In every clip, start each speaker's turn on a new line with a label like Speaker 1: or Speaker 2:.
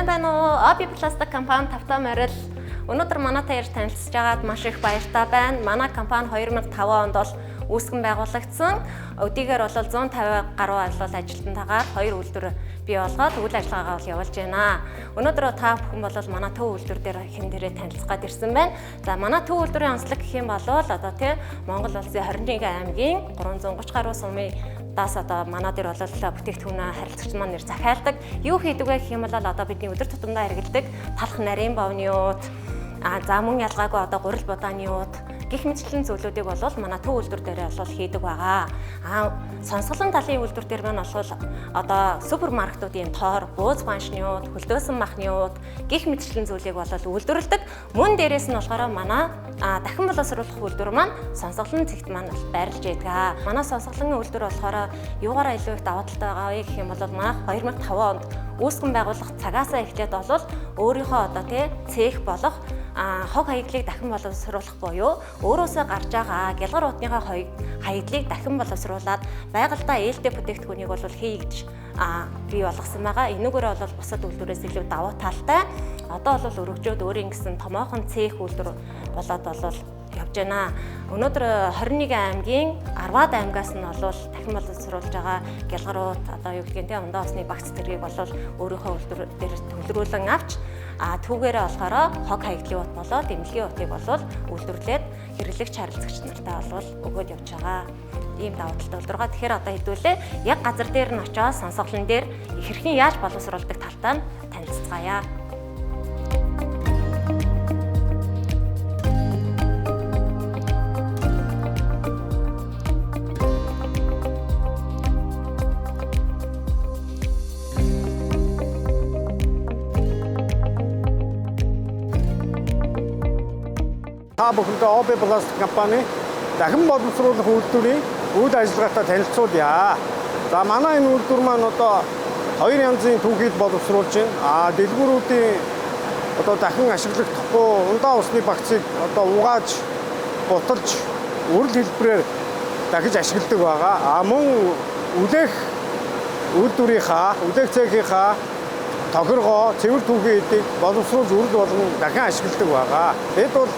Speaker 1: Сайн байна уу? Obi Plastic компани тавтай морил. Өнөөдөр манайтай ирж танилцж байгаад маш их баяртай байна. Манай компани 2005 онд бол үүсгэн байгуулагдсан. Өдийгээр бол 150 гаруй ажилтнтайгаар 2 үйлдвэр бий болгоод үйл ажиллагаагаа бол явуулж байна. Өнөөдөр та бүхэн бол манай төв үйлдвэр дээр хэн дээрээ танилцах гээд ирсэн байна. За манай төв үйлдвэрийн онцлог гэх юм бол одоо тий Монгол улсын 21 аймгийн 330 гаруй сумын даас одоо манай дээр бол бүтээгдэхүүнээ харилцагч маань нэр захиалдаг. Юу хийдэг вэ гэх юм бол одоо бидний өдөр тутамдаа хэрэглэдэг талх нарийн бовны ууд, за мөн ялгаагүй одоо гурил будааны ууд гэх мэтчлэн зүйлүүдийг бол манай төв үйлдвэр дээр бол хийдэг байгаа. Сонсголон талын үйлдвэр дээр маань бол одоо супермаркетуудын тоор, бууз баншны ууд, хөлдөөсөн махны ууд гэх мэтчлэн зүйлийг бол үйлдвэрлэдэг. Мөн дээрээс нь болохоор манай дахин боловсруулах үйлдвэр маань сонсголон цэгт маань байрлаж байдаг. Манай сонсголон үйлдвэр болохоор юугаараа илүү их даваа талтай байгаа вэ гэх юм бол манайх 2005 онд үүсгэн байгуулах цагаасаа эхлээд бол өөрийнхөө одоо тий цех болох хог хаягдлыг дахин боловсруулах буюу өөрөөсөө гарч байгаа гялгар уутныхаа хаягдлыг дахин боловсруулад байгальдаа ээлтэй бүтээгдэхүүнийг бол хий гэж бий болгосон байгаа. Энэгээр бол бусад үйлдвэрээс илүү давуу талтай. Одоо бол өргөжөөд өөрийн гэсэн томоохон цех үйлдвэр болоод бол явж байна. Өнөөдөр 21 аймгийн 10-аад аймгаас нь бол дахин боловсруулж байгаа гялгарууд одоо юу гэдгийг те ундаа усны багц зэргийг бол өөрийнхөө үйлдвэр дээр төвлөрүүлэн авч түүгээрээ болохоор хог хаягдлын ут болоод эмнэлгийн утыг бол үйлдвэрлээд хэрэглэгч харилцагч нартай бол өгөөд явж байгаа. Ийм давуу талтай үйлдвэргаа. Тэгэхээр одоо хэдүүлээ яг газар дээр нь очоод сонсголон дээр хэрхэн яаж боловсруулдаг талтай нь танилцгаая.
Speaker 2: Та бүхэндээ Obi Plastic компани дахин боловсруулах үйлдвэрийн үйл ажиллагаатай танилцуулъя. За манай энэ үйлдвэр маань одоо 2 янзын түүхийд боловсруулж байна. Дэлгүүрүүдийн одоо дахин ашиглагдахгүй ундаа усны багцыг одоо угааж, буталж, үрэл хэлбэрээр дахиж ашигладаг байгаа. Мөн үлээх үйлдвэрийнхаа, үлээх цехийнхаа тохиргоо, цэвэр түүхийн эдийг боловсруулж үрэл болгон дахин ашигладаг байгаа. Бид бол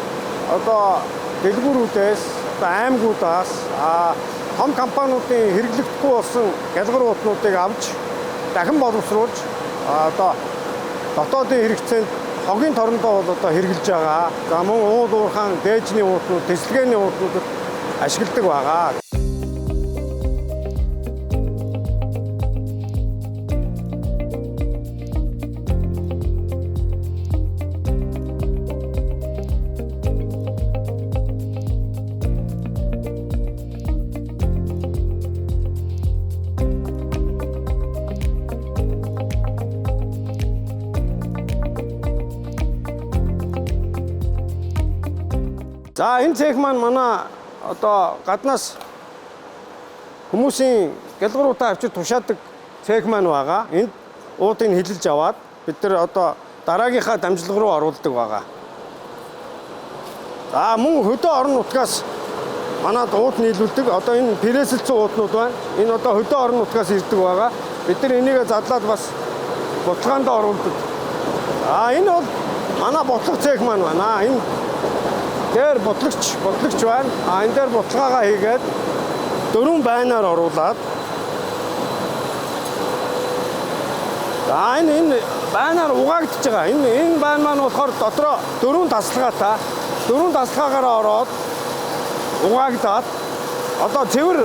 Speaker 2: одоо дэлгүүрүүдээс, аймагуудаас том компаниудын хэрэглэгдэхгүй болсон гялгар уутнуудыг авч дахин боловсруулж одоо дотоодын хэрэгцээнд хогийн торондоо бол одоо хэрэгжилж байгаа. За мөн уул уурхаан, дээжний уутнууд, тэслэгээний уутнуудад ашигладаг байгаа. За энэ цех маань манай одоо гаднаас хүмүүсийн гялгаруудаа авчир тушаадаг цех маань байгаа. Энд уудыг хилэлж аваад бид нар одоо дараагийнхаа дамжлага руу оруулдаг байгаа. За мөн хөдөө орон нутгаас манад ууд нийлүүлдэг. Одоо энэ пресэлцэн ууднууд байна. Энэ одоо хөдөө орон нутгаас ирдэг байгаа. Бид нар энийг задлаад бас бодлогоонд оруулдаг. Энэ бол манай бодлого цех маань байна. Энэ дээр бодлогч байна. Энэ дээр бодлогоогоо хийгээд 4 байнаар оруулаад энэ байнаар угаагдж байгаа. Энэ байн маань болохоор дотроо 4 тасалгаатай. 4 тасалгаагаараа ороод угаагдаад одоо цэвэр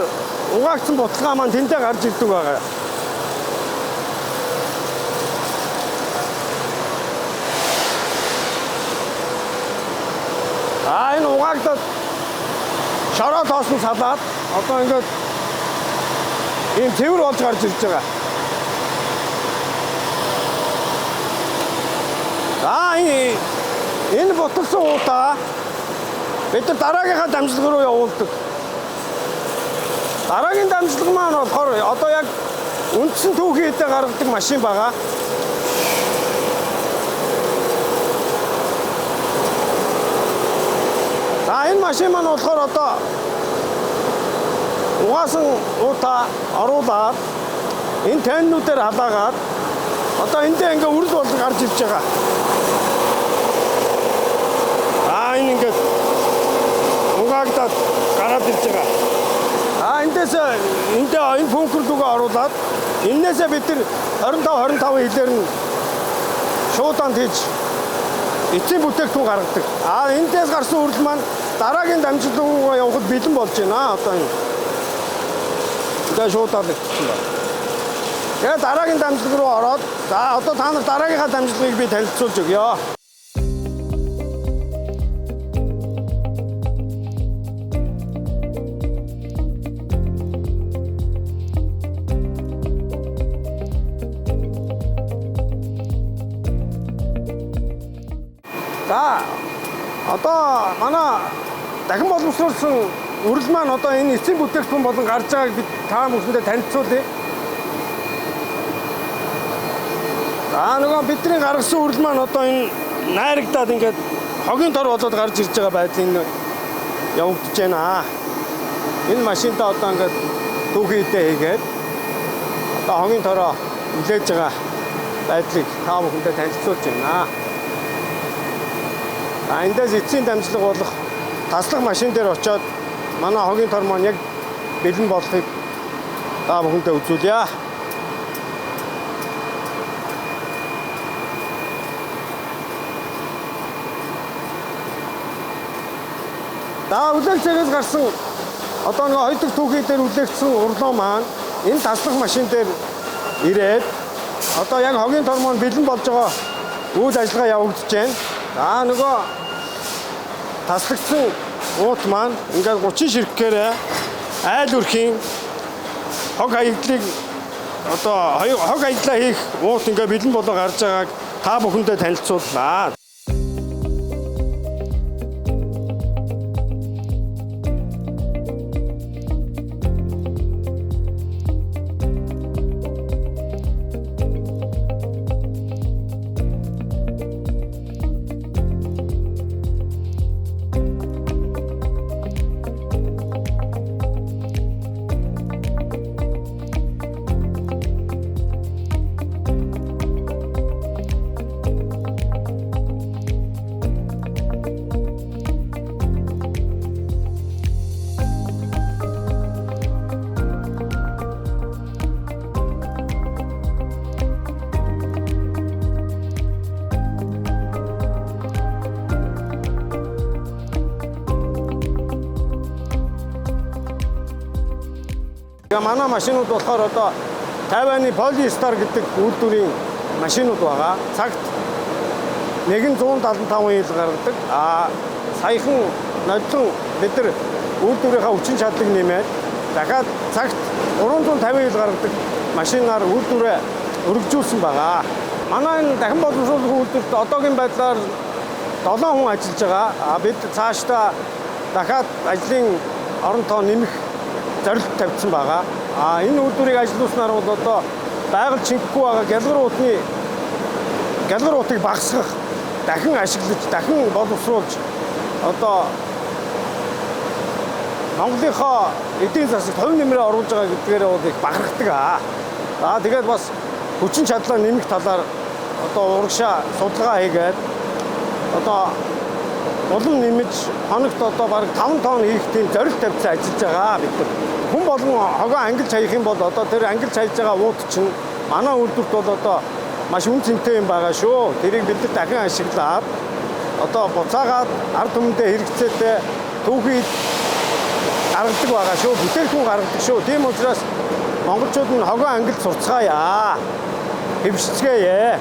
Speaker 2: угаагдсан бодлогоо маань тэндээ гарч ирдэг байгаа. Энэ угаагдаад шороо тоосон салаад одоо ингээд ийм цэвэр болж гарч ирж байгаа. Энэ буталсан уудаа бид нар дараагийнхаа дамжлага руу явуулдаг. Дараагийн дамжлага маань болохоор одоо яг үндсэн түүхийдээ гаргадаг машин байгаа. Энэ машин маань болохоор одоо угаасан уудаа оруулаад энэ таннуудаар халаагаад Одоо эндээ ингээ үрд бол гарч ирж байгаа. Энэ ингээд угаагдаад гараад ирж байгаа. Эндээс энэ бункер руугаа оруулаад энээсээ бид нар 25 хилээр нь шуудан хийж эцсийн бүтээгдэхүүн гаргадаг. Эндээс гарсан үрэл маань дараагийн дамжуулалт руугаа явахад бэлэн болж байна. Одоо энэ. Тэгээ шуудаад ирчихсэн байна. Тэгээ дараагийн дамжуулалт руу ороод одоо та нар дараагийнхаа дамжуулгыг би танилцуулж өгье. За одоо манай дахин боловсруулсан үрэл маань одоо энэ эцсийн бүтээгдэхүүн болон гарч байгааг бид та бүхэндээ танилцуулъя. Нөгөө бидний гаргасан үрэл маань одоо энэ найрагдаад ингээд хогийн тор болоод гарч ирж байгаа байдлын явагдаж байна. Энэ машинтаа одоо ингээд түүхийдээ хийгээд одоо хогийн тороо үлээж байгаа байдлыг та бүхэндээ танилцуулж байна. Эндээс эцсийн дамжлага болох таслах машин дээр очиод манай хогийн тор маань яг бэлэн болохыг та бүхэндээ үзүүлье. Үлээх цагаас гарсан одоо нэг хоёр дахь түүхий дээр үлээгдсэн урлоо маань энэ таслах машин дээр ирээд одоо яг хогийн тор маань бэлэн болж байгаа үйл ажиллагаа явагдаж байна. Нөгөө таслагдсан уут маань ингээд 30 ширхгээр айл өрхийн хог хаягдлыг одоо хог хаягдлаа хийх уут ингээд бэлэн болоо гарч байгааг та бүхэндээ танилцууллаа. Манай машинууд болохоор одоо Тайваны Polestar гэдэг үйлдвэрийн машинууд байгаа. Цагт нэгэн 175 ил гаргадаг. Саяхан нодлон бид нар үйлдвэрийнхаа хүчин чадлыг нэмээд дахиад цагт 350 ил гаргадаг машинаар үйлдвэрээ өргөжүүлсэн байгаа. Манай энэ дахин боловсруулах үйлдвэрт одоогийн байдлаар 7 хүн ажиллаж байгаа. Бид цаашдаа дахиад ажлын орон тоо нэмэх зорилт тавьсан байгаа. Энэ үйлдвэрийг ажилуулснаар бол одоо байгаль шингэхгүй байгаа гялгар уутыг багасгах, дахин ашиглаж, дахин боловсруулж одоо Монголынхоо эдийн засагт хувь нэмрээ оруулж байгаа гэдгээр бол их бахархдаг. Тэгээд бас хүчин чадлаа нэмэх талаар одоо урагшаа судалгаа хийгээд одоо улам нэмж хоногт одоо бараг 5 тонн хийх тийм зорилт тавьсан ажиллаж байгаа бид нар. Хүн болгон хогоо ангилж хаях юм бол одоо тэр ангилж хайж байгаа уут чинь манай үйлдвэрт бол одоо маш үн цэнтэй юм байгаа шүү. Тэрийг бид нар дахин ашиглаад одоо буцаагаад ард түмэндээ хэрэгцээтэй түүхий гаргадаг байгаа шүү. Бүтээгдэхүүн гаргадаг шүү. Тийм учраас монголчууд нь хогоо ангилж сурцгаая. Хэвшицгээе.